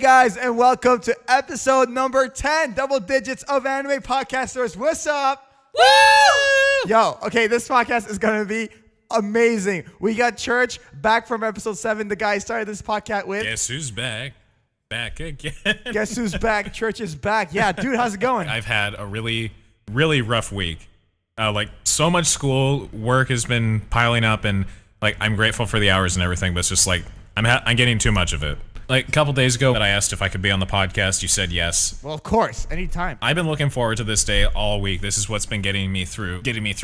guys, and welcome to episode number 10, double digits of Anime Podcasters. What's up? Woo! Yo, okay, this podcast is going to be amazing. We got Church back from episode 7. The guy started this podcast with. Guess who's back? Back again. Guess who's back? Church is back. Yeah, dude, how's it going? I've had a really rough week. Like, so much school work has been piling up, and like I'm grateful for the hours and everything, but it's just like I'm getting too much of it. Like a couple days ago that I asked if I could be on the podcast, you said yes. Well, of course, anytime. I've been looking forward to this day all week. This is what's been getting me through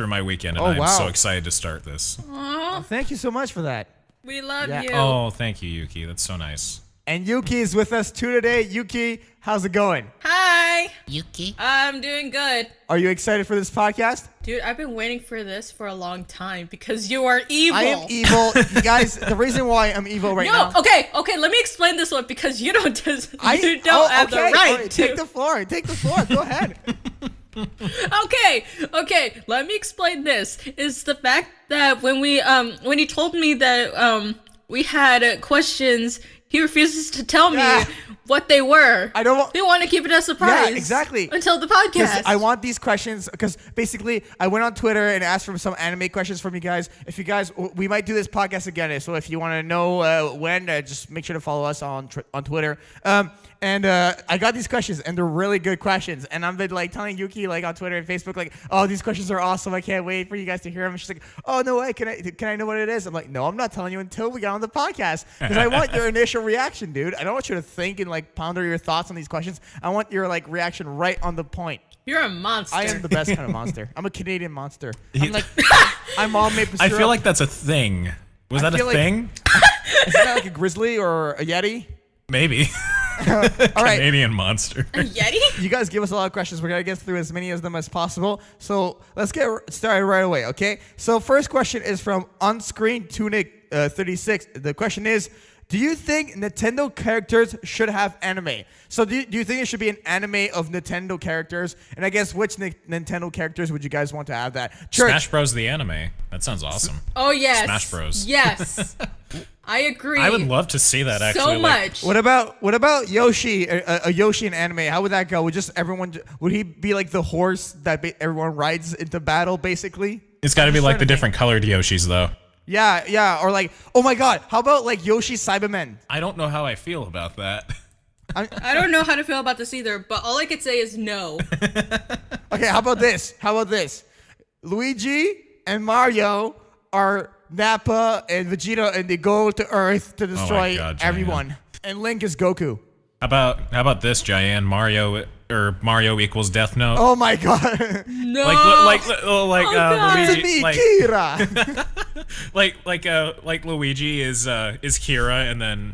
my weekend, and I'm so excited to start this. Well, thank you so much for that. We love you. Oh, thank you, Yuki. That's so nice. And Yuki is with us too today. Yuki, how's it going? Hi. Yuki. I'm doing good. Are you excited for this podcast? Dude, I've been waiting for this for a long time because you are evil. I am evil. You guys, the reason why I'm evil right now. Okay, let me explain this one because you don't have the right right, to. Take the floor. Go ahead. Okay, let me explain this. Is the fact that when he told me that we had questions, he refuses to tell me what they were. They want to keep it a surprise. Yeah, exactly. Until the podcast. I want these questions because basically I went on Twitter and asked for some anime questions from you guys. If you guys, we might do this podcast again. So if you want to know when, just make sure to follow us on Twitter. And I got these questions, and they're really good questions. And I've been like telling Yuki like on Twitter and Facebook like, oh, these questions are awesome. I can't wait for you guys to hear them. And she's like, oh no way, can I know what it is? I'm like, no, I'm not telling you until we get on the podcast because I want your initial reaction, dude. I don't want you to think and like ponder your thoughts on these questions. I want your like reaction right on the point. You're a monster. I am the best kind of monster. I'm a Canadian monster. I'm like, I'm all maple syrup. I feel like that's a thing. Was that a thing? Is that like a grizzly or a yeti? Maybe. All right. Canadian monster. A yeti? You guys give us a lot of questions. We're going to get through as many of them as possible. So let's get started right away, okay? So first question is from Onscreen Tunic 36. The question is, do you think Nintendo characters should have anime? So do you think it should be an anime of Nintendo characters? And I guess which Nintendo characters would you guys want to have that? Church. Smash Bros. The anime. That sounds awesome. Oh, yes. Smash Bros. Yes. I agree. I would love to see that actually. So much. What about Yoshi? A Yoshi in anime? How would that go? Would he be like the horse that everyone rides into battle? Basically, it's got to be like the different colored Yoshis though. Yeah. Or like, oh my God, how about like Yoshi Cybermen? I don't know how I feel about that. I don't know how to feel about this either, but all I could say is no. Okay, how about this? Luigi and Mario are Nappa and Vegeta, and they go to Earth to destroy everyone. And Link is Goku. How about this, Jaian? Mario equals Death Note. Oh my God! No. Luigi. Kira. like Luigi is Kira, and then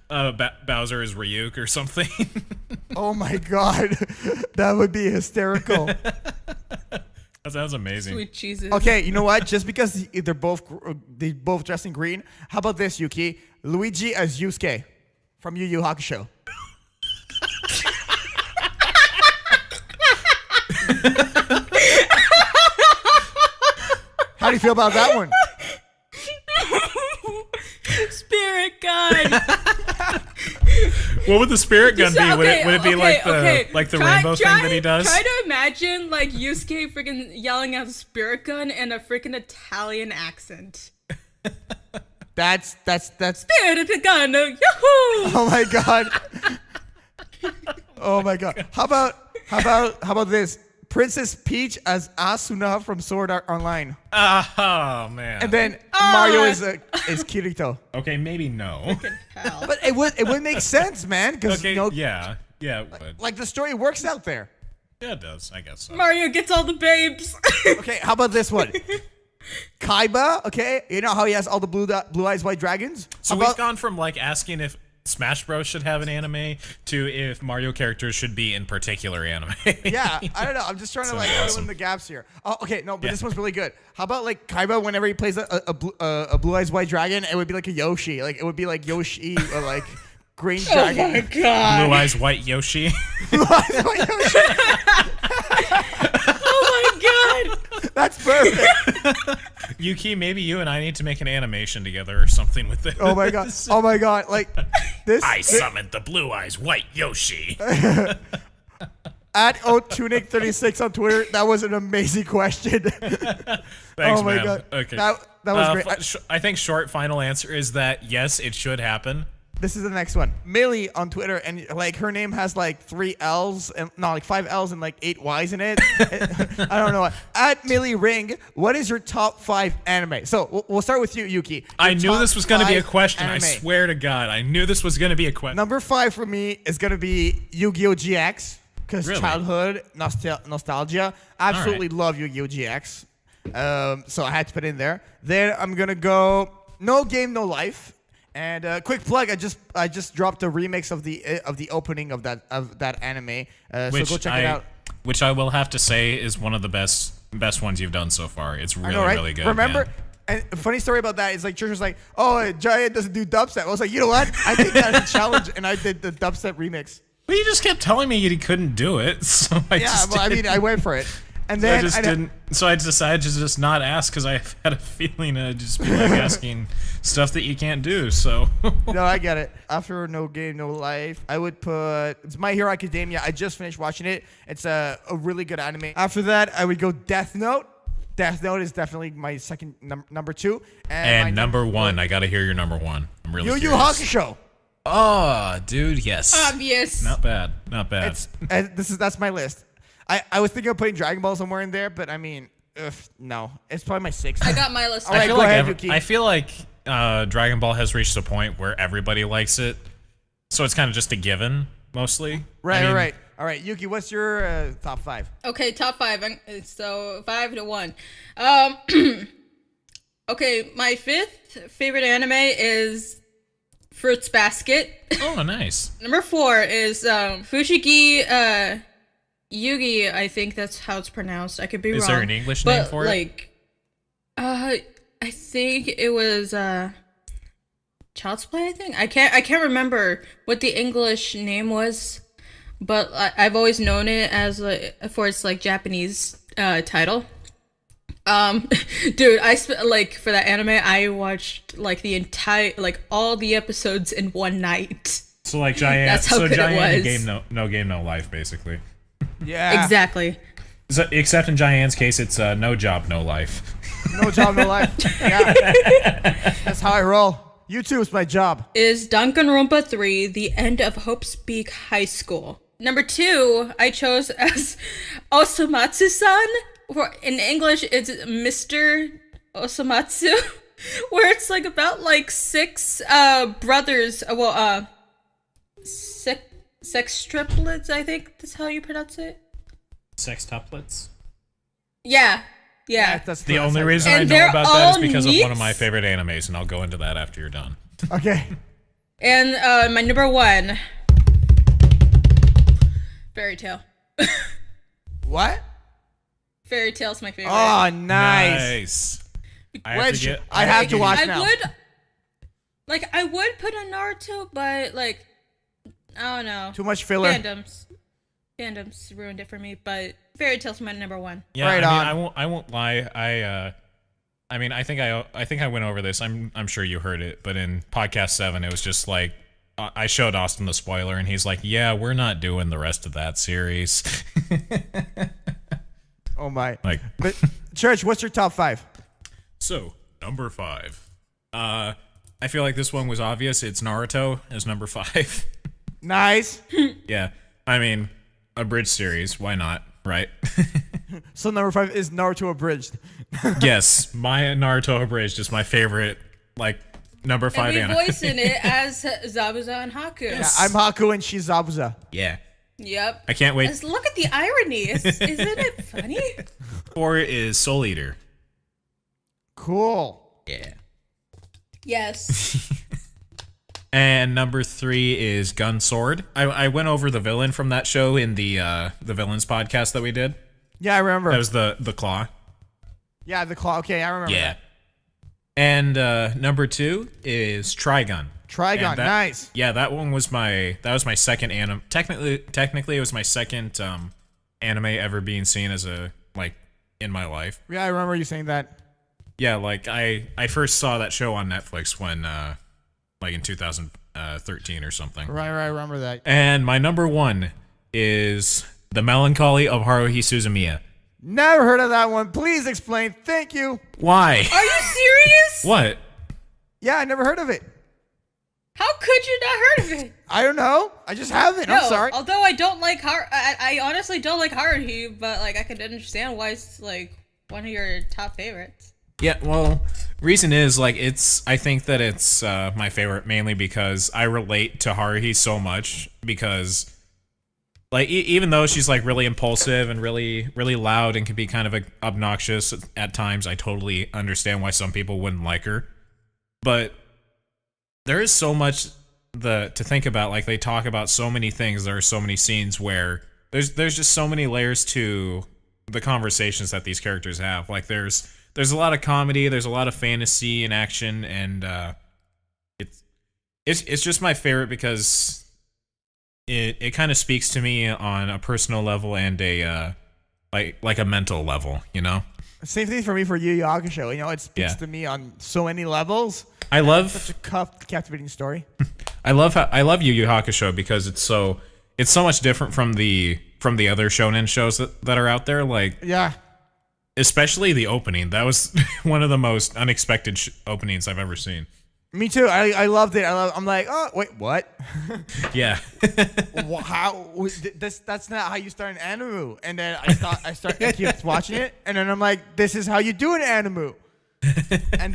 Bowser is Ryuk or something. Oh my God, that would be hysterical. That sounds amazing. Sweet Jesus. Okay, you know what? Just because they both dress in green, how about this, Yuki? Luigi as Yusuke from Yu Yu Hakusho. How do you feel about that one? Spirit gun. What would the spirit gun be? Would it be like the rainbow thing that he does? Try to imagine like Yusuke freaking yelling out spirit gun in a freaking Italian accent. That's Spirit gun. Yahoo! Oh my God. Oh my God. How about this? Princess Peach as Asuna from Sword Art Online. Oh man. And then Mario is Kirito. Okay, maybe no. But it would make sense, man. Because yeah, it would. Like the story works out there. Yeah, it does. I guess so. Mario gets all the babes. Okay, how about this one? Kaiba, okay? You know how he has all the blue eyes white dragons? So we've gone from like asking if Smash Bros should have an anime to if Mario characters should be in particular anime. Yeah, I don't know. I'm just trying to like fill in the gaps here. Oh, okay, no, but this one's really good. How about like Kaiba whenever he plays a blue eyes white dragon, it would be like a Yoshi. Like it would be like Yoshi or like green dragon. Oh my God. Blue eyes white Yoshi. Blue eyes white Yoshi. Oh my God. That's perfect. Yuki, maybe you and I need to make an animation together or something with this. Oh my God. Like I summoned the blue eyes white Yoshi. At Otunic36 on Twitter, that was an amazing question. Thanks, oh my man. God. Okay. That was great. I think short final answer is that yes, it should happen. This is the next one. Millie on Twitter, and like her name has like 3 L's and no, like 5 L's and like 8 Y's in it. I don't know. At Millie Ring, what is your top 5 anime? So we'll start with you, Yuki. I knew this was going to be a question. Anime. I swear to God, I knew this was going to be a question. Number 5 for me is gonna be Yu-Gi-Oh! GX because Really? childhood nostalgia. Absolutely love Yu-Gi-Oh! GX. So I had to put it in there. Then I'm gonna go No Game No Life. And quick plug, I just dropped a remix of the opening of that anime. So go check it out. Which I will have to say is one of the best ones you've done so far. It's really, right? really good. Remember, man. and a funny story about that is like Church was like, "Oh, Giant doesn't do dubstep." I was like, "You know what? I think that's a challenge," and I did the dubstep remix. But you just kept telling me you couldn't do it, so I went for it. And then So I decided to just not ask because I had a feeling I'd just be like asking stuff that you can't do. So no, I get it. After No Game No Life, I would put it's My Hero Academia. I just finished watching it. It's a really good anime. After that, I would go Death Note. Death Note is definitely my second number 2. And number 1, I gotta hear your number 1. I'm really Yu Yu curious. Hakusho. Oh, dude, yes. Obvious. Not bad. Not bad. That's my list. I was thinking of putting Dragon Ball somewhere in there, but I mean, no. It's probably my 6th. I got my list. All right, go ahead, Yuki. I feel like Dragon Ball has reached a point where everybody likes it, so it's kind of just a given, mostly. Right. All right, Yuki, what's your top 5? Okay, top 5. So 5 to 1. Okay, my 5th favorite anime is Fruits Basket. Oh, nice. Number 4 is Fushigi Yugi. I think that's how it's pronounced. I could be wrong. Is there an English name for it? I think it was Child's Play. I think I can't remember what the English name was, but I've always known it as for its like Japanese title. Dude, I for that anime, I watched like the entire all the episodes in one night. So like Giant, that's how good Giant it was. No game, no life, basically. Yeah. Exactly. So, except in Giant's case, it's no job, no life. No job, no life. Yeah. That's how I roll. YouTube is my job. Is Danganronpa 3 The End of Hope's Peak High School? Number 2, I chose as Osomatsu-san. In English, it's Mr. Osomatsu, where it's like about like 6 brothers. Sex triplets, I think that's how you pronounce it. Sextuplets? Yeah. That's The only reason I know about that is because of one of my favorite animes, and I'll go into that after you're done. Okay. And my number 1, Fairy Tail. What? Fairy Tail's my favorite. Oh, nice. I have to watch now. I would put a Naruto, but I don't know. Too much filler. Fandoms ruined it for me, but Fairy Tail's my number 1. Yeah, right on. I won't lie. I think I went over this. I'm sure you heard it, but in podcast 7, it was just like I showed Austin the spoiler, and he's like, "Yeah, we're not doing the rest of that series." Oh my! But Church, what's your top 5? So number 5, I feel like this one was obvious. It's Naruto as number 5. Nice. Yeah, I mean, abridged series. Why not? Right? So number 5 is Naruto abridged. Yes, my Naruto abridged is my favorite. Number 5 and anime. we voicing it as Zabuza and Haku. Yeah, I'm Haku and she's Zabuza. Yeah. Yep. I can't wait. Look at the irony. Isn't it funny? 4 is Soul Eater. Cool. Yeah. Yes. And number 3 is Gun Sword. I went over the villain from that show in the villains podcast that we did. Yeah, I remember. That was the Claw. Yeah, the claw. Okay, I remember. Yeah. That. And number 2 is Trigun. Trigun, nice. Yeah, that was my second anime. Technically, it was my second anime ever being seen as in my life. Yeah, I remember you saying that. Yeah, I first saw that show on Netflix when in 13 or something. Right, I remember that. And my number 1 is The Melancholy of Haruhi Suzumiya. Never heard of that one. Please explain. Thank you. Why? Are you serious? What? Yeah, I never heard of it. How could you not heard of it? I don't know. I just haven't. No, I'm sorry. Although I don't like I honestly don't like Haruhi, but like I could understand why it's like one of your top favorites. Yeah, well, reason is like I think that it's my favorite mainly because I relate to Haruhi so much because like even though she's like really impulsive and really loud and can be kind of obnoxious at times, I totally understand why some people wouldn't like her. But there is so much to think about. Like they talk about so many things. There are so many scenes where there's just so many layers to the conversations that these characters have. Like there's a lot of comedy, there's a lot of fantasy and action, and it's just my favorite because it kind of speaks to me on a personal level and a like a mental level, you know. Same thing for me for Yu Yu Hakusho. You know, it speaks to me on so many levels. I love such a captivating story. I love Yu Yu Hakusho because it's so much different from the other shonen shows that are out there. Like especially the opening. That was one of the most unexpected openings I've ever seen. Me too. I loved it. I'm like, oh wait, what? Yeah. How? That's not how you start an anime. And then I keep watching it, and then I'm like, this is how you do an anime. And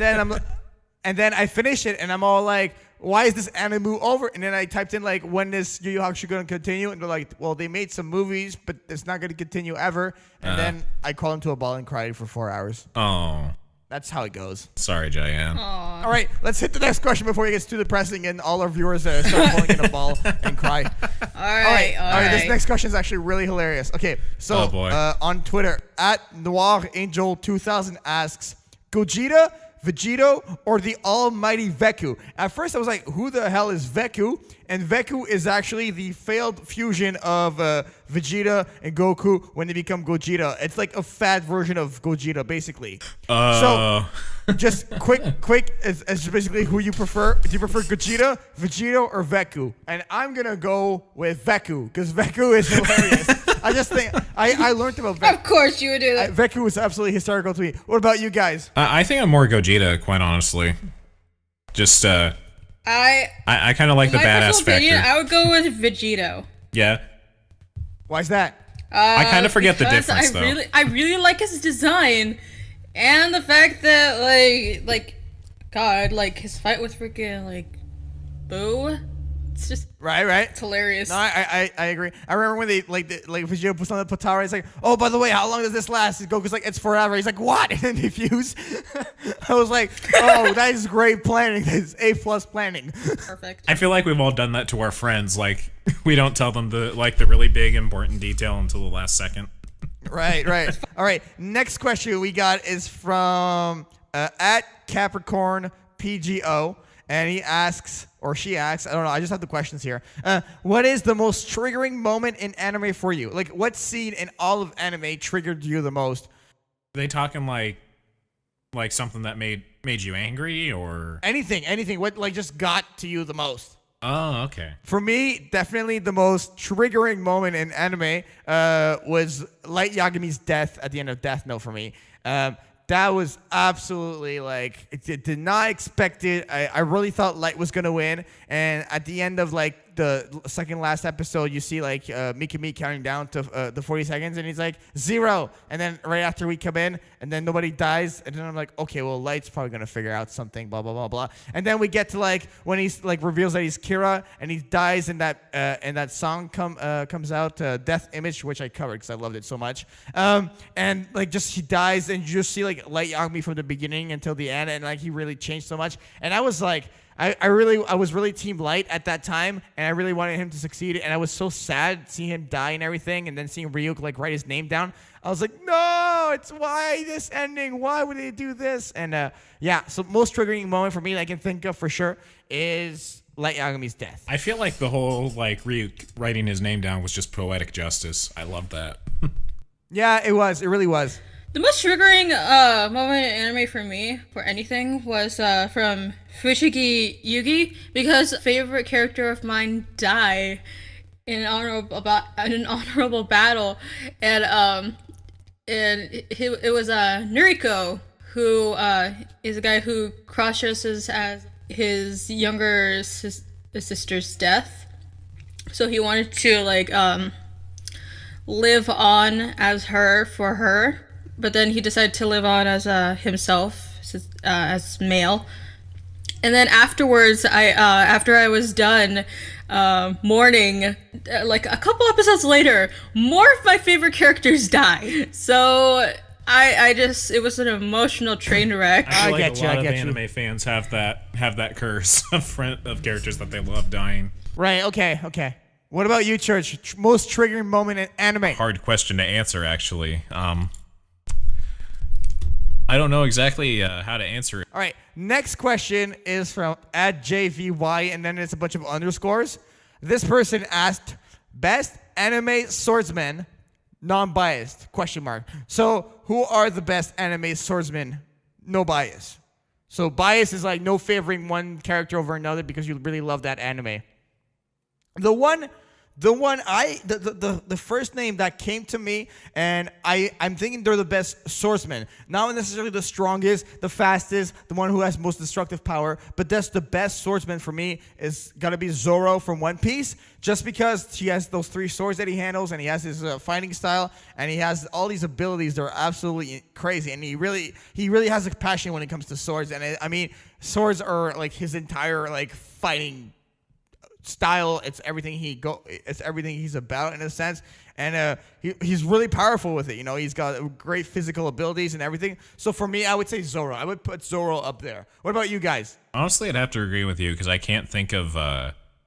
then I finish it, and I'm all like, why is this anime over? And then I typed in like, when is Yu Yu Hakusho going to continue? And they're like, well, they made some movies, but it's not going to continue ever. And then I crawled into a ball and cried for 4 hours. Oh. That's how it goes. Sorry, Jaian. All right, let's hit the next question before it gets too depressing and all our viewers start falling in a ball and cry. All right. This next question is actually really hilarious. Okay, so on Twitter, @NoirAngel2000 asks, Gogeta, Vegito, or the almighty Veku? At first I was like, who the hell is Veku? And Veku is actually the failed fusion of Vegeta and Goku when they become Gogeta. It's like a fat version of Gogeta, basically. So, just quick, as basically who you prefer. Do you prefer Gogeta, Vegito, or Veku? And I'm going to go with Veku, because Veku is hilarious. I just think, I learned about Veku. Of course you would do that. Veku is absolutely hysterical to me. What about you guys? I think I'm more Gogeta, quite honestly. Just, I kind of like the badass factor. I would go with Vegito. Yeah. Why's that? I kind of forget the difference, though. I really like his design, and the fact that like his fight with freaking like Boo. It's just right. It's hilarious. No, I agree. I remember when they like Vegeta puts on the Potara. It's like, oh, by the way, how long does this last? And Goku's like, it's forever. He's like, what? And then they fuse. I was like, oh, that is great planning. That is A+ planning. Perfect. I feel like we've all done that to our friends. Like we don't tell them the really big important detail until the last second. Right. All right. Next question we got is from @CapricornPGO. And he asks, or she asks, I don't know, I just have the questions here. What is the most triggering moment in anime for you? Like, what scene in all of anime triggered you the most? Are they talking like something that made you angry, or anything? What just got to you the most? Oh, okay. For me, definitely the most triggering moment in anime was Light Yagami's death at the end of Death Note for me. That was absolutely like, it did not expect it. I really thought Light was going to win. And at the end of like the second last episode, you see like Mikami counting down to the 40 seconds, and he's like 0. And then right after we come in, and then nobody dies, and then I'm like, okay, well, Light's probably gonna figure out something, blah blah blah blah. And then we get to like when he's like reveals that he's Kira, and he dies, and that song comes out, Death Image, which I covered because I loved it so much. And like just he dies, and you just see like Light Yagami from the beginning until the end, and like he really changed so much. And I was like, I was really Team Light at that time, and I really wanted him to succeed, and I was so sad seeing him die and everything, and then seeing Ryuk like write his name down. I was like, no, it's why this ending? Why would they do this? And so most triggering moment for me that I can think of for sure is Light Yagami's death. I feel like the whole like Ryuk writing his name down was just poetic justice. I love that. Yeah, it was. It really was. The most triggering moment in anime for me, for anything, was from Fushigi Yugi, because favorite character of mine died in an honorable battle, and it was Noriko, who is a guy who cross-dresses as his younger sister's death. So he wanted to live on as her for her, but then he decided to live on as himself, as male. And then afterwards, after I was done mourning, like a couple episodes later, more of my favorite characters die. So it was an emotional train wreck. I feel like a lot of anime fans have that curse of characters that they love dying. Right. Okay. What about you, Church? Most triggering moment in anime? Hard question to answer, actually. I don't know exactly how to answer it. All right. Next question is from @JVY, and then it's a bunch of underscores. This person asked, best anime swordsman, non-biased, question mark. So who are the best anime swordsmen, no bias? So bias is like no favoring one character over another because you really love that anime. The first name that came to me, and I'm thinking they're the best swordsman. Not necessarily the strongest, the fastest, the one who has most destructive power, but that's the best swordsman for me is gotta be Zoro from One Piece, just because he has those 3 swords that he handles, and he has his fighting style, and he has all these abilities that are absolutely crazy, and he really has a passion when it comes to swords, and I mean, swords are like his entire like fighting style. It's everything he's about in a sense, and he's really powerful with it. You know, he's got great physical abilities and everything. So for me, I would say Zoro. I would put Zoro up there. What about you guys? Honestly, I'd have to agree with you because I can't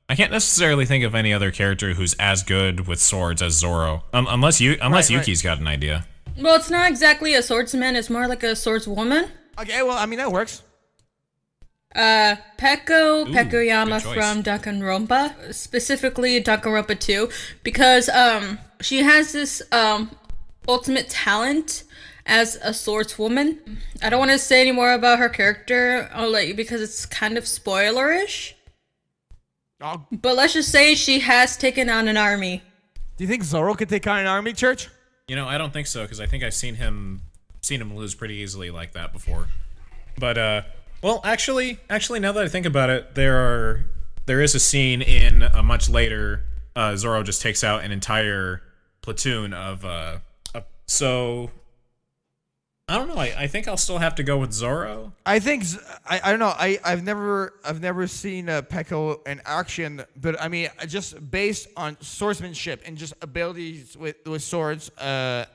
necessarily think of any other character who's as good with swords as Zoro, unless Yuki's got an idea. Well, it's not exactly a swordsman. It's more like a swordswoman. Okay, well, I mean that works. Pekuyama from Danganronpa, specifically Danganronpa 2, because she has this ultimate talent as a swordswoman. I don't want to say any more about her character, because it's kind of spoilerish. Oh. But let's just say she has taken on an army. Do you think Zoro could take on an army, Church? You know, I don't think so, because I think I've seen him lose pretty easily like that before. But well, actually, now that I think about it, there is a scene in a much later. Zoro just takes out an entire platoon of. So I don't know. I think I'll still have to go with Zoro. I think I don't know. I've never seen Peko in action, but I mean, just based on swordsmanship and just abilities with swords, I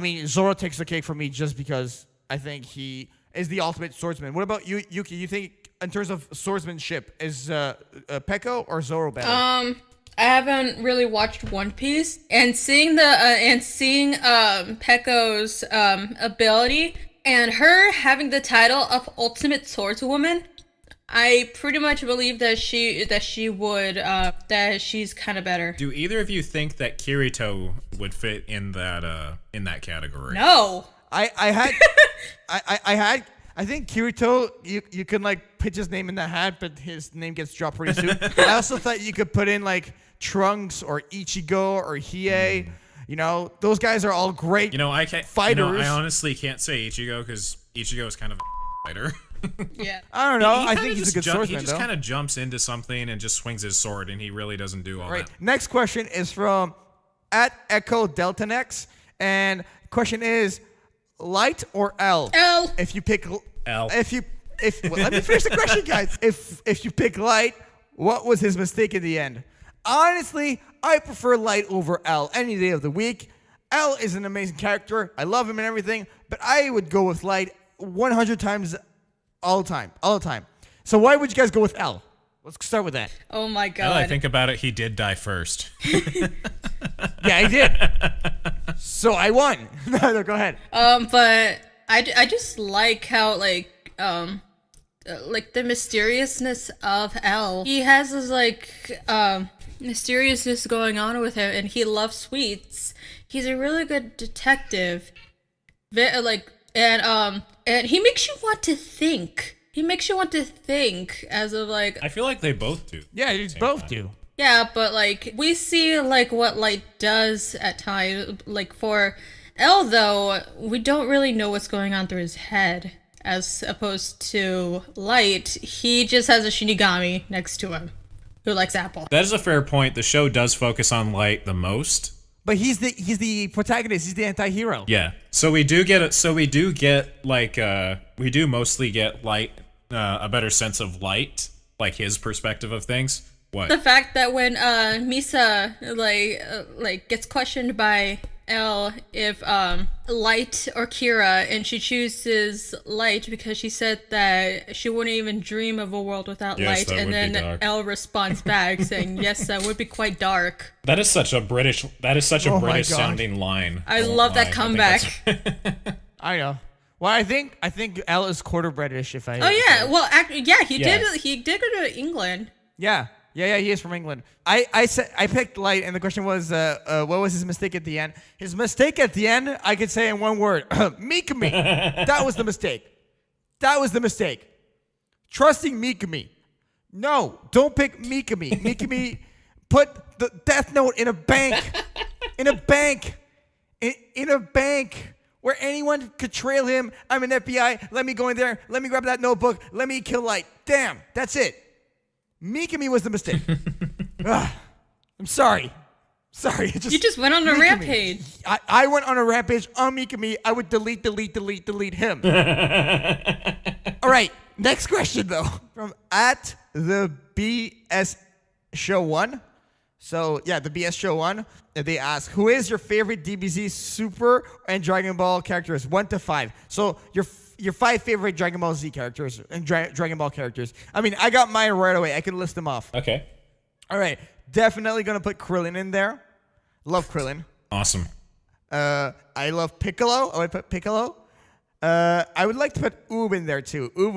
mean, Zoro takes the cake for me just because I think he is the ultimate swordsman. What about you, Yuki? You think in terms of swordsmanship, is Peko or Zoro better? I haven't really watched One Piece, and seeing Peko's ability and her having the title of Ultimate Swordswoman, I pretty much believe that she's kind of better. Do either of you think that Kirito would fit in that category? No. I think Kirito, you can like pitch his name in the hat, but his name gets dropped pretty soon. I also thought you could put in like Trunks or Ichigo or Hiei. You know, those guys are all great. I can't fighters. I honestly can't say Ichigo because Ichigo is kind of a fighter. Yeah. I don't know. I think he's a good swordsman. He just kind of jumps into something and just swings his sword, and he really doesn't do all that. Next question is from @EchoDeltaNex, and question is, Light or L? L. If you pick L. Let me finish the question, guys. If you pick Light, what was his mistake in the end? Honestly, I prefer Light over L any day of the week. L is an amazing character. I love him and everything, but I would go with Light 100 times all the time. So why would you guys go with L? Let's start with that. Oh my god. Now that I think about it, he did die first. Yeah, he did. So I won. No, go ahead. But I just like how like the mysteriousness of L. He has this mysteriousness going on with him, and he loves sweets. He's a really good detective, And he makes you want to think. He makes you want to think as of like. I feel like they both do. Yeah, they both do. Yeah, but like we see like what Light does at times. Like for L though, we don't really know what's going on through his head. As opposed to Light, he just has a Shinigami next to him who likes apple. That is a fair point. The show does focus on Light the most. But he's the protagonist. He's the anti-hero. Yeah. So we do get we do mostly get Light a better sense of Light, like his perspective of things. What? The fact that when Misa gets questioned by L if Light or Kira, and she chooses Light because she said that she wouldn't even dream of a world without light, and then L responds back saying, "Yes, that would be quite dark." That is such a British sounding line. I love that comeback. I know. Well, I think L is quarter British. If I. Oh yeah. Well, he did go to England. Yeah. Yeah, he is from England. I picked Light, and the question was, what was his mistake at the end? His mistake at the end, I could say in one word, Mikami. That was the mistake. Trusting Mikami. No, don't pick Mikami. Mikami put the Death Note in a bank. In a bank where anyone could trail him. I'm an FBI. Let me go in there. Let me grab that notebook. Let me kill Light. Damn, that's it. Mikami was the mistake. I'm sorry. You just went on a rampage. I went on a rampage on Mikami. I would delete him. All right. Next question, though. From at the BS Show 1. So, yeah, the BS Show 1. They ask, who is your favorite DBZ Super and Dragon Ball characters? 1 to 5. So, your 5 favorite Dragon Ball Z characters and Dragon Ball characters. I mean, I got mine right away. I can list them off. Okay. All right. Definitely going to put Krillin in there. Love Krillin. Awesome. I love Piccolo. I would put Piccolo. I would like to put Oob in there, too. Oob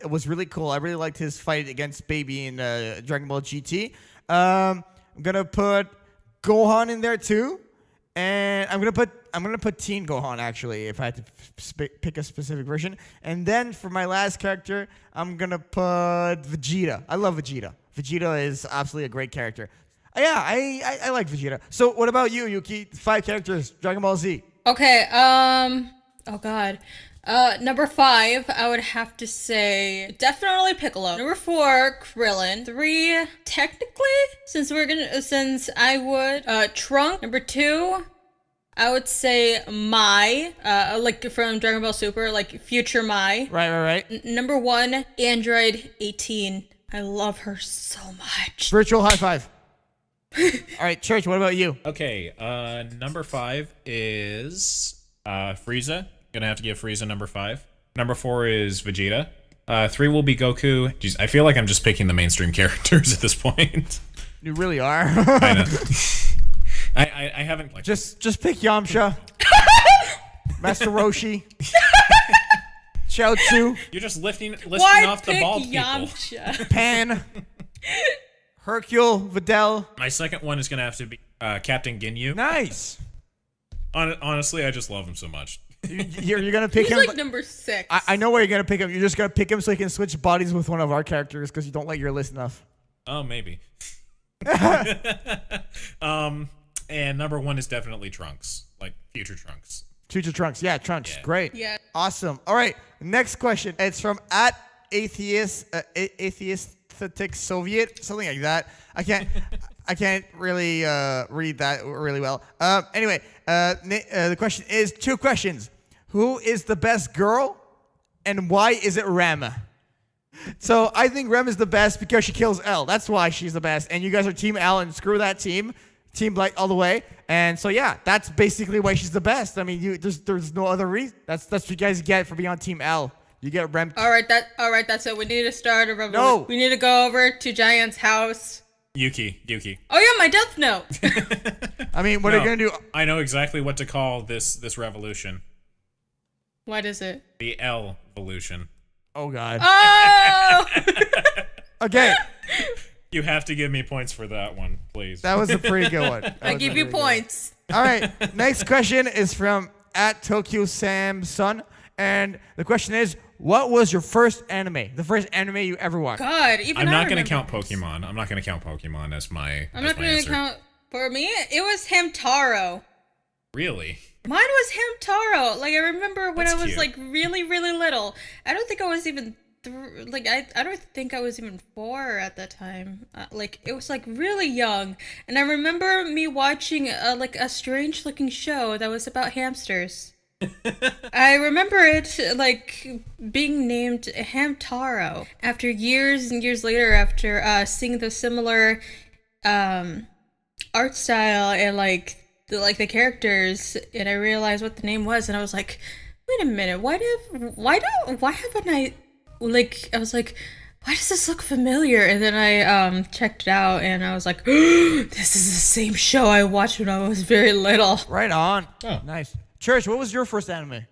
was really cool. I really liked his fight against Baby in Dragon Ball GT. I'm going to put Gohan in there, too. And I'm gonna put Teen Gohan, actually, if I had to pick a specific version. And then for my last character, I'm gonna put Vegeta. I love Vegeta. Vegeta is absolutely a great character. Yeah, I like Vegeta. So what about you, Yuki? 5 characters, Dragon Ball Z. Okay. Oh God. Number 5, I would have to say definitely Piccolo. Number 4, Krillin. 3, technically, since I would Trunk. Number 2, I would say Mai, like from Dragon Ball Super, like future Mai. Right. Number 1, Android 18. I love her so much. Virtual high five. All right, Church, what about you? Okay, number 5 is Frieza. Gonna have to give Frieza number 5. Number 4 is Vegeta. 3 will be Goku. Jeez, I feel like I'm just picking the mainstream characters at this point. You really are. I know. I haven't like just pick Yamcha, Master Roshi, Chaozu. You're just listing off the bald Yamcha? people. Pan, Hercule, Videl. My second one is gonna have to be Captain Ginyu. Nice. Honestly, I just love him so much. You're gonna pick him. He's like number 6. I know where you're gonna pick him. You're just gonna pick him so you can switch bodies with one of our characters because you don't like your list enough. Oh, maybe. And number 1 is definitely Trunks, like future Trunks. Future Trunks, yeah, Trunks, Yeah. great, Yeah, awesome. All right, next question. It's from atheistic Soviet, something like that. I can't really read that really well. Anyway, the question is 2 questions. Who is the best girl, and why is it Rem? So I think Rem is the best because she kills L. That's why she's the best. And you guys are Team L, and screw that team Light all the way. And so yeah, that's basically why she's the best. I mean, there's no other reason. That's what you guys get for being on Team L. You get Rem. All right, that's it. We need to start a revolution. No. We need to go over to Giant's house. Yuki. Oh yeah, my Death Note. I mean, what are you gonna do? I know exactly what to call this revolution. What is it? The L-volution. Oh God. Oh! Okay. You have to give me points for that one, please. That was a pretty good one. I give you points. All right. Next question is from at Tokyo Sam Sun, and the question is, what was your first anime? The first anime you ever watched? God, I'm not going to count Pokemon. I'm not going to count Pokemon as my. I'm not going to count. For me, it was Hamtaro. Really? Mine was Hamtaro. Like, I remember when That's I was cute. like really, really little. I don't think I was even I don't think I was even 4 at that time. Like, it was like really young, and I remember me watching like a strange looking show that was about hamsters. I remember it like being named Hamtaro after years and years later, after seeing the similar art style and like the characters, and I realized what the name was, and I was like, wait a minute, why haven't I, like, I was like, why does this look familiar? And then I checked it out, and I was like, this is the same show I watched when I was very little. Right on. Oh. Nice. Church, what was your first anime?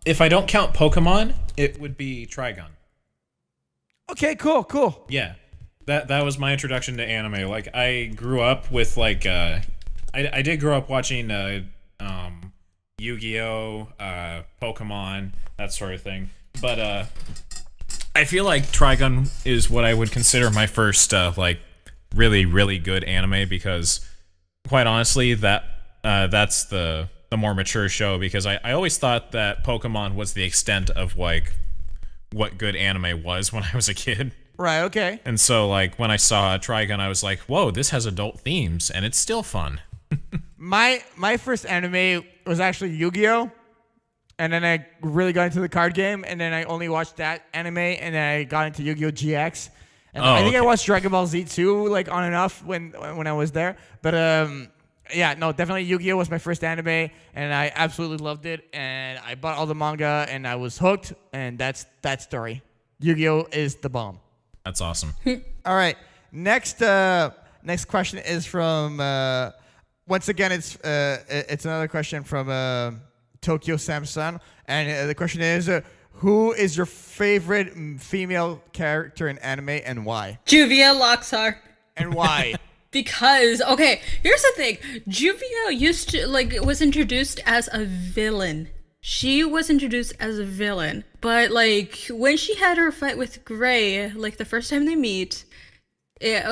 If I don't count Pokemon, it would be Trigun. Okay, cool. Yeah. That was my introduction to anime. Like, I grew up with like I did grow up watching Yu-Gi-Oh, Pokemon, that sort of thing. But I feel like Trigun is what I would consider my first like really, really good anime, because quite honestly that's the more mature show, because I always thought that Pokemon was the extent of like what good anime was when I was a kid. Right, okay. And so like when I saw Trigun, I was like, whoa, this has adult themes and it's still fun. My first anime was actually Yu-Gi-Oh! And then I really got into the card game, and then I only watched that anime, and then I got into Yu-Gi-Oh! GX. And I think I watched Dragon Ball Z too, like on and off when I was there. But yeah, no, definitely Yu-Gi-Oh! Was my first anime, and I absolutely loved it. And I bought all the manga, and I was hooked, and that's that story. Yu-Gi-Oh! Is the bomb. That's awesome. All right, next question is from once again it's another question from Tokyo Samsung, and the question is, who is your favorite female character in anime and why? Juvia Loxar. And why? Because, okay, here's the thing. Juvia was introduced as a villain. She was introduced as a villain. But, like, when she had her fight with Gray, like, the first time they meet, it,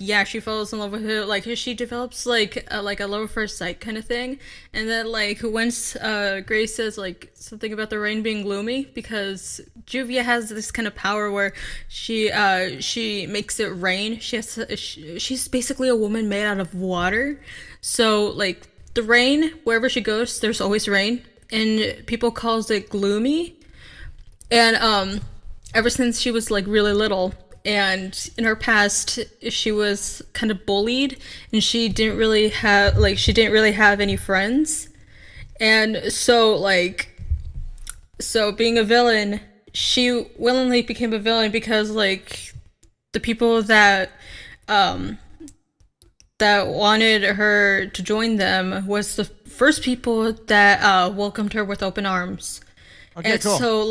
yeah, she falls in love with her. Like, she develops, like a love at first sight kind of thing. And then, like, once Gray says, like, something about the rain being gloomy, because Juvia has this kind of power where she makes it rain. She's basically a woman made out of water. So, like, the rain, wherever she goes, there's always rain. And people calls it gloomy. And ever since she was, like, really little, and in her past she was kind of bullied, and she didn't really have any friends. And so being a villain, she willingly became a villain because, like, the people that wanted her to join them was the first people that welcomed her with open arms. Okay, and cool. So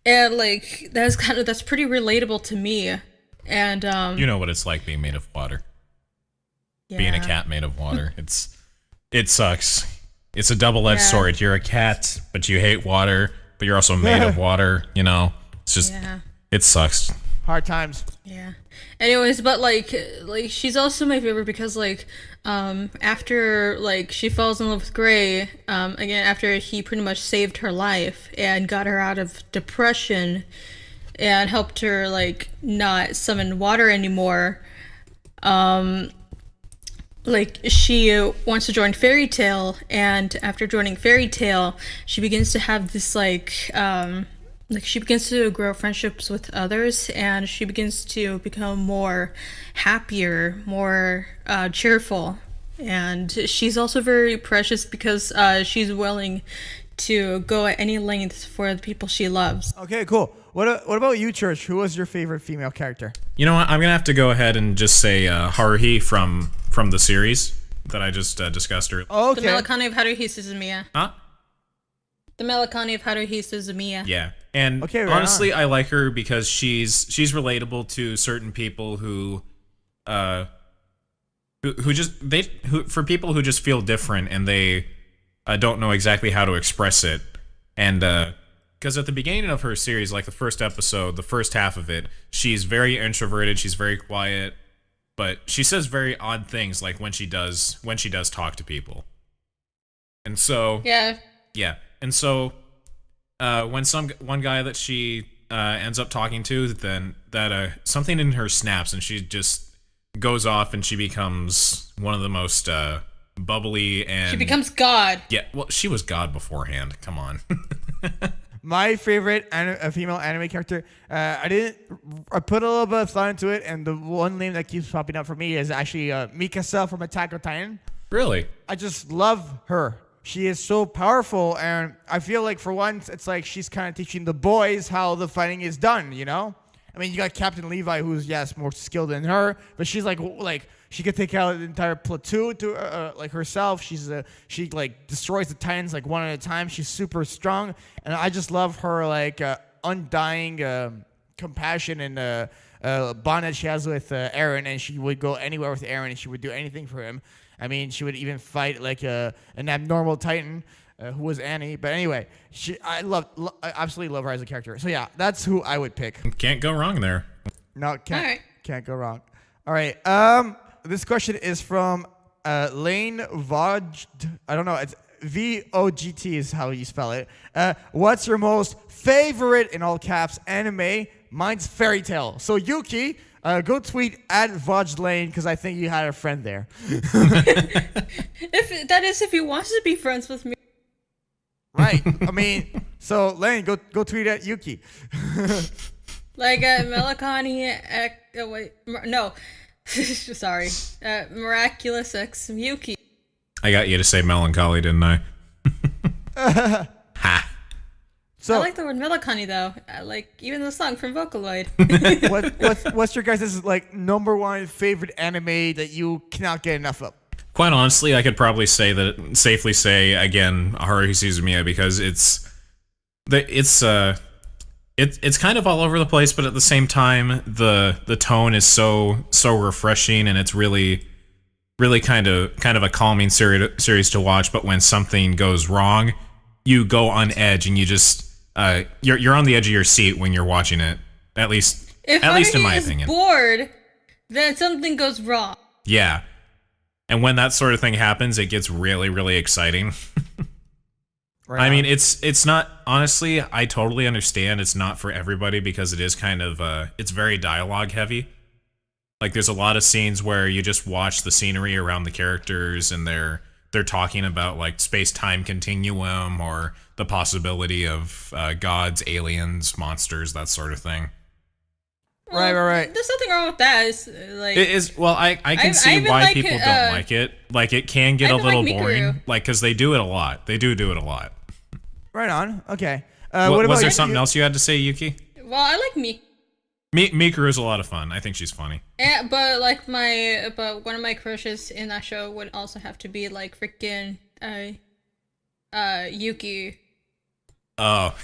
that's pretty relatable to me. And you know what it's like being made of water. Yeah. Being a cat made of water. It sucks. It's a double-edged sword. You're a cat, but you hate water, but you're also made of water, you know? It's just it sucks. Hard times. Yeah. Anyways, but like she's also my favorite because after she falls in love with Gray, again after he pretty much saved her life and got her out of depression and helped her not summon water anymore. She wants to join Fairy Tail, and after joining Fairy Tail, she begins to have this she begins to grow friendships with others, and she begins to become more happier, more cheerful. And she's also very precious because she's willing to go at any length for the people she loves. Okay, cool. What about you, Church? Who was your favorite female character? You know what? I'm gonna have to go ahead and just say Haruhi from the series that I just discussed earlier. Oh, okay. The Melikani of Haruhi Suzumiya. Huh? The Melikani of Haruhi Suzumiya. Yeah. And honestly, I like her because she's relatable to certain people who who for people who just feel different and they don't know exactly how to express it. And because at the beginning of her series, like the first episode, the first half of it, she's very introverted, she's very quiet, but she says very odd things, like when she does talk to people. And so yeah, and so when one guy that she ends up talking to, then that something in her snaps, and she just goes off, and she becomes one of the most bubbly, and she becomes God. Yeah, well, she was God beforehand. Come on. My favorite female anime character, I put a little bit of thought into it, and the one name that keeps popping up for me is actually Mikasa from Attack on Titan. Really? I just love her. She is so powerful, and I feel like for once, it's like she's kind of teaching the boys how the fighting is done, you know? I mean, you got Captain Levi, who's, yes, more skilled than her, but she's like she could take out the entire platoon to like herself. She like destroys the Titans like one at a time. She's super strong, and I just love her like undying compassion and bond that she has with Eren, and she would go anywhere with Eren, and she would do anything for him. I mean, she would even fight like an abnormal Titan who was Annie. But anyway, I absolutely love her as a character. So yeah, that's who I would pick. Can't go wrong there. No, can't go wrong. All right. This question is from Lane Vogt. I don't know. It's Vogt is how you spell it. What's your most favorite, in all caps, anime? Mine's Fairy Tail. So Yuki, go tweet at Vogt Lane, because I think you had a friend there. If he wants to be friends with me. Right. I mean, so Lane, go tweet at Yuki. Like Melancholy. Sorry. Miraculous X Yuki. I got you to say melancholy, didn't I? Ha. So, I like the word melancholy, though. I like even the song from Vocaloid. What's your guys' like number one favorite anime that you cannot get enough of? Quite honestly, I could probably safely say again, Haruhi Suzumiya, because it's kind of all over the place, but at the same time, the tone is so refreshing, and it's really kind of a calming series to watch. But when something goes wrong, you go on edge, and you just you're on the edge of your seat when you're watching it. At least in my opinion. If bored, then something goes wrong. Yeah. And when that sort of thing happens, it gets really, really exciting. Right. I mean, it's not, honestly, I totally understand it's not for everybody, because it is kind of, it's very dialogue heavy. Like, there's a lot of scenes where you just watch the scenery around the characters, and they're talking about, like, space-time continuum, or the possibility of gods, aliens, monsters, that sort of thing. Right. There's nothing wrong with that. It's like it is. Well, I can see why people don't like it. Like, it can get a little boring. Like, because they do it a lot. They do it a lot. Right on. Okay. Was there something else you had to say, Yuki? Well, I like Mikuru is a lot of fun. I think she's funny. Yeah, but one of my crushes in that show would also have to be like freaking Yuki. Oh.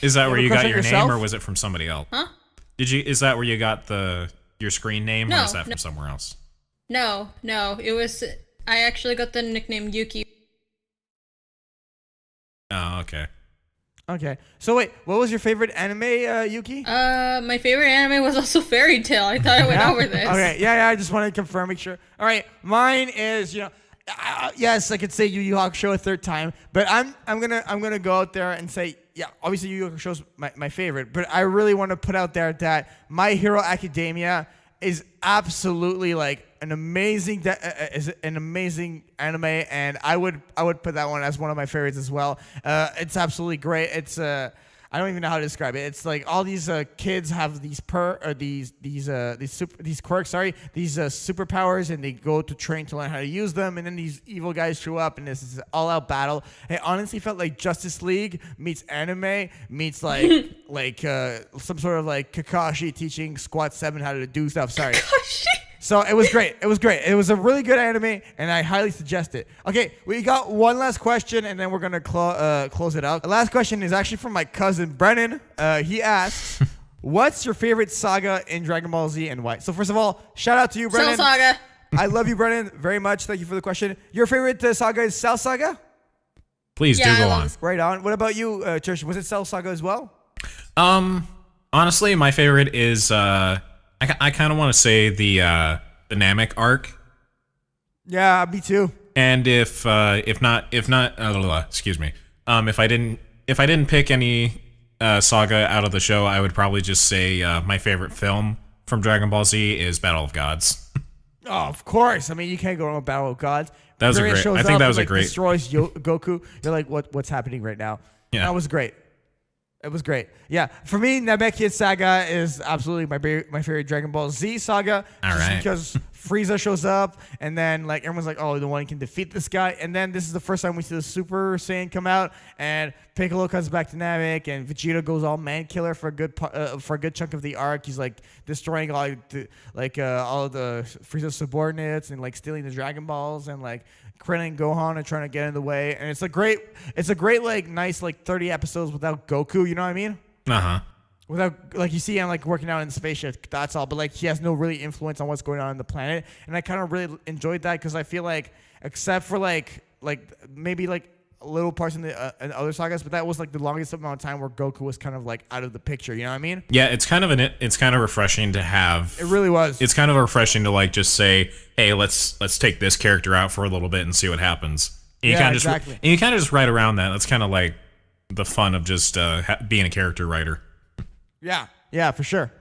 Is that where you got your name, or was it from somebody else? Huh? Is that where you got your screen name, or is that from somewhere else? No. It was, I actually got the nickname Yuki. Oh, okay. Okay. So wait, what was your favorite anime, Yuki? My favorite anime was also Fairy Tail. I thought I went over this. Okay. Yeah. I just wanted to confirm, make sure. All right. Mine is, yes, I could say Yu Yu Hakusho a third time, but I'm gonna go out there and say, yeah, obviously Yu Yu Hakusho is my favorite, but I really want to put out there that My Hero Academia is absolutely like an amazing anime, and I would put that one as one of my favorites as well. It's absolutely great. It's I don't even know how to describe it. It's like all these kids have these quirks, these superpowers, and they go to train to learn how to use them. And then these evil guys show up, and this is all-out battle. It honestly felt like Justice League meets anime meets like some sort of like Kakashi teaching Squad 7 how to do stuff. Sorry. So it was great. It was a really good anime, and I highly suggest it. Okay, we got one last question, and then we're going to close it out. The last question is actually from my cousin, Brennan. He asks, what's your favorite saga in Dragon Ball Z and why? So first of all, shout out to you, Brennan. Cell Saga. I love you, Brennan, very much. Thank you for the question. Your favorite saga is Cell Saga? Please do go on. Right on. What about you, Church? Was it Cell Saga as well? Honestly, my favorite is I kind of want to say the Namek arc. Yeah, me too. And if not, excuse me. If I didn't pick any saga out of the show, I would probably just say my favorite film from Dragon Ball Z is Battle of Gods. Oh, of course. I mean, you can't go wrong with Battle of Gods. That was a great. I think that was a great. Destroys Goku. You're like, what's happening right now? Yeah, that was great. It was great. Yeah, for me, Namekian Saga is absolutely my favorite Dragon Ball Z saga. All right. Because Frieza shows up, and then like everyone's like, "Oh, the one can defeat this guy." And then this is the first time we see the Super Saiyan come out, and Piccolo comes back to Namek, and Vegeta goes all man killer for a good chunk of the arc. He's like destroying all of the Frieza's subordinates and like stealing the Dragon Balls, and like Krillin and Gohan are trying to get in the way. And it's a great like nice like 30 episodes without Goku. You know what I mean? Without, like, you see him like working out in the spaceship, that's all, but like he has no really influence on what's going on in the planet, and I kind of really enjoyed that because I feel like, except for like maybe like little parts in the in other sagas, but that was like the longest amount of time where Goku was kind of like out of the picture. You know what I mean? Yeah, it's kind of refreshing to have. It really was. It's kind of refreshing to like just say, hey, let's take this character out for a little bit and see what happens. And you exactly. And you kind of just write around that. That's kind of like the fun of just being a character writer. Yeah, for sure.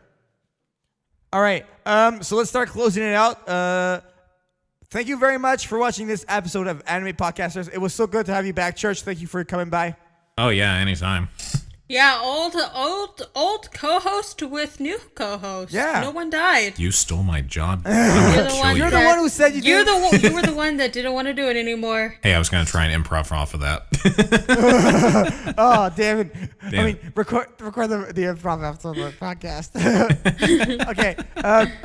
All right, so let's start closing it out. Thank you very much for watching this episode of Anime Podcasters. It was so good to have you back, Church. Thank you for coming by. Oh yeah, anytime. Yeah, old co-host with new co-host. Yeah, no one died. You stole my job. You're the one who said you did. You were the one that didn't want to do it anymore. Hey, I was gonna try and improv off of that. Oh, damn it! I mean, record the improv episode of the podcast. Okay,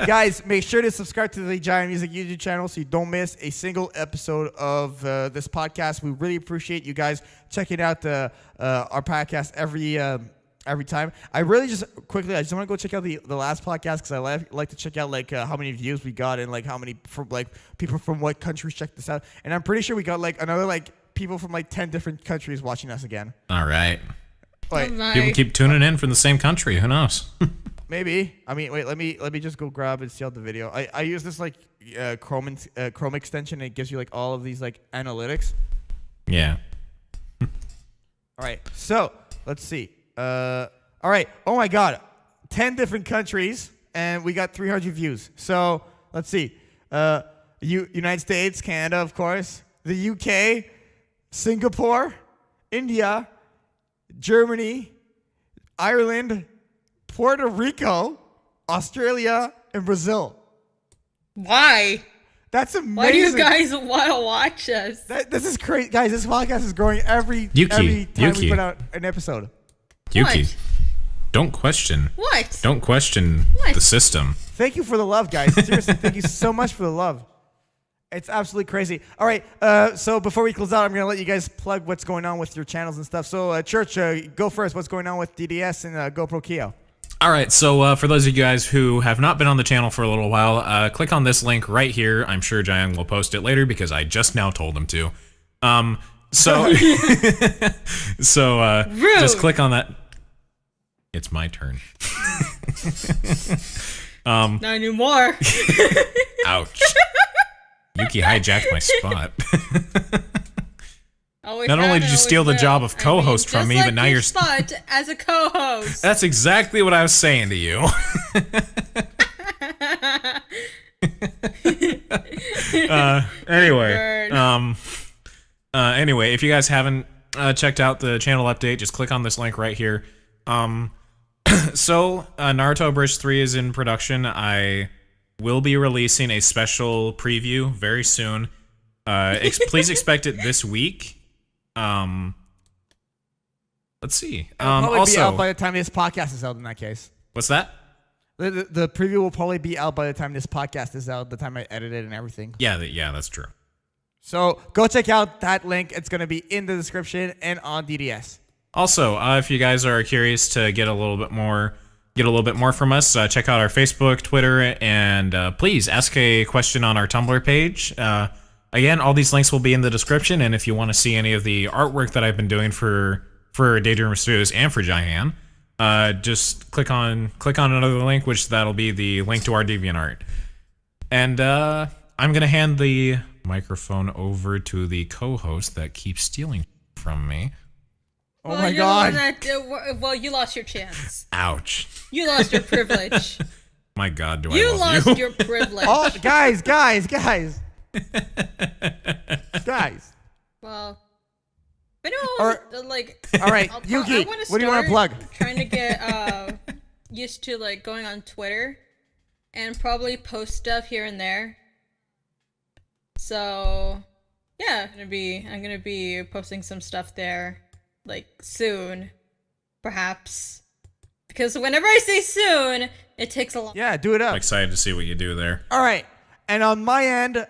guys, make sure to subscribe to the JaianMusic YouTube channel so you don't miss a single episode of this podcast. We really appreciate you guys checking out our podcast every time. I just want to go check out the last podcast because I like to check out like how many views we got and like how many people from what countries checked this out. And I'm pretty sure we got like another like people from like 10 different countries watching us again. All right. Wait, people keep tuning in from the same country. Who knows? Maybe. I mean, wait. Let me just go grab and see out the video. I use this like Chrome extension. And it gives you like all of these like analytics. Yeah. All right. So let's see. All right. Oh my God, 10 different countries, and we got 300 views. So let's see. United States, Canada, of course, the UK, Singapore, India, Germany, Ireland, Puerto Rico, Australia, and Brazil. Why? That's amazing. Why do you guys want to watch us? This is crazy, guys. This podcast is growing every time we put out an episode. Yuki, What? don't question. What? Don't question What? the system. Thank you for the love, guys. Seriously, thank you so much for the love. It's absolutely crazy. All right, so before we close out, I'm going to let you guys plug what's going on with your channels and stuff. So, Church, go first. What's going on with DDS and GoPro Keo? All right, so for those of you guys who have not been on the channel for a little while, click on this link right here. I'm sure Jaian will post it later because I just now told him to. So just click on that. It's my turn. Not anymore. Ouch. Yuki hijacked my spot. Not only did you steal the job of co-host from me, but now you're spot as a co-host. That's exactly what I was saying to you. Anyway, if you guys haven't checked out the channel update, just click on this link right here. So Naruto Bridge 3 is in production. I will be releasing a special preview very soon. Please expect it this week. Let's see. Probably Also, be out by the time this podcast is out. In that case, what's that? The preview will probably be out by the time this podcast is out. The time I edit it and everything. Yeah, that's true. So go check out that link. It's gonna be in the description and on DDS. Also, if you guys are curious to get a little bit more get a little bit more from us, check out our Facebook, Twitter, and please ask a question on our Tumblr page. Again, all these links will be in the description, and if you want to see any of the artwork that I've been doing for Daydreamer Studios and for Jaian, just click on another link, which that'll be the link to our DeviantArt. And I'm gonna hand the microphone over to the co-host that keeps stealing from me. Oh my God! Well, you lost your chance. Ouch! You lost your privilege. My God, do I love you? You lost your privilege. Oh, guys! Well, but no, like. All right, Yuki, what do you want to plug? Trying to get used to like going on Twitter, and probably post stuff here and there. So, yeah, I'm gonna be posting some stuff there, like soon, perhaps. Because whenever I say soon, it takes a long. Yeah, do it up. I'm excited to see what you do there. All right, and on my end,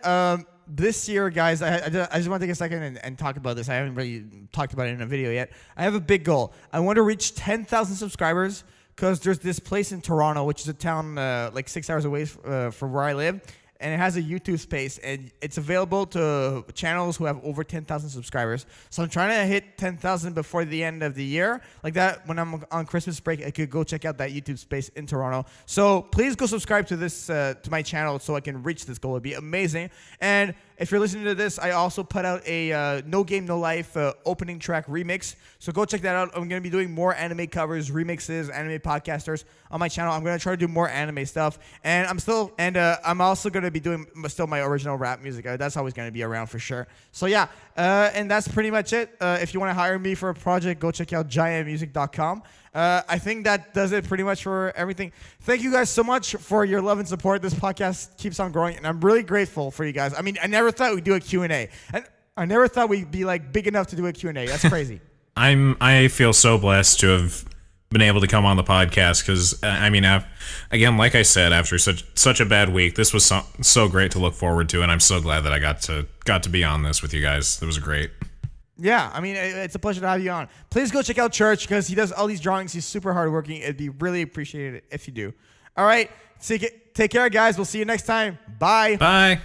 this year, guys, I just want to take a second and talk about this. I haven't really talked about it in a video yet. I have a big goal. I want to reach 10,000 subscribers because there's this place in Toronto, which is a town like 6 hours away from where I live. And it has a YouTube space, and it's available to channels who have over 10,000 subscribers. So I'm trying to hit 10,000 before the end of the year. Like that, when I'm on Christmas break, I could go check out that YouTube space in Toronto. So please go subscribe to this, to my channel so I can reach this goal. It'd be amazing. And if you're listening to this, I also put out a No Game, No Life opening track remix. So go check that out. I'm going to be doing more anime covers, remixes, anime podcasters on my channel. I'm going to try to do more anime stuff. And I'm also going to be doing still my original rap music. That's always going to be around for sure. So yeah, and that's pretty much it. If you want to hire me for a project, go check out JaianMusic.com. I think that does it pretty much for everything. Thank you guys so much for your love and support. This podcast keeps on growing, and I'm really grateful for you guys. I mean, I never thought we'd do a Q&A. And I never thought we'd be like big enough to do a Q&A. That's crazy. I feel so blessed to have been able to come on the podcast because, I mean, again, like I said, after such a bad week, this was so great to look forward to, and I'm so glad that I got to be on this with you guys. It was great. Yeah, I mean, it's a pleasure to have you on. Please go check out Church because he does all these drawings. He's super hardworking. It'd be really appreciated if you do. All right, take care, guys. We'll see you next time. Bye. Bye.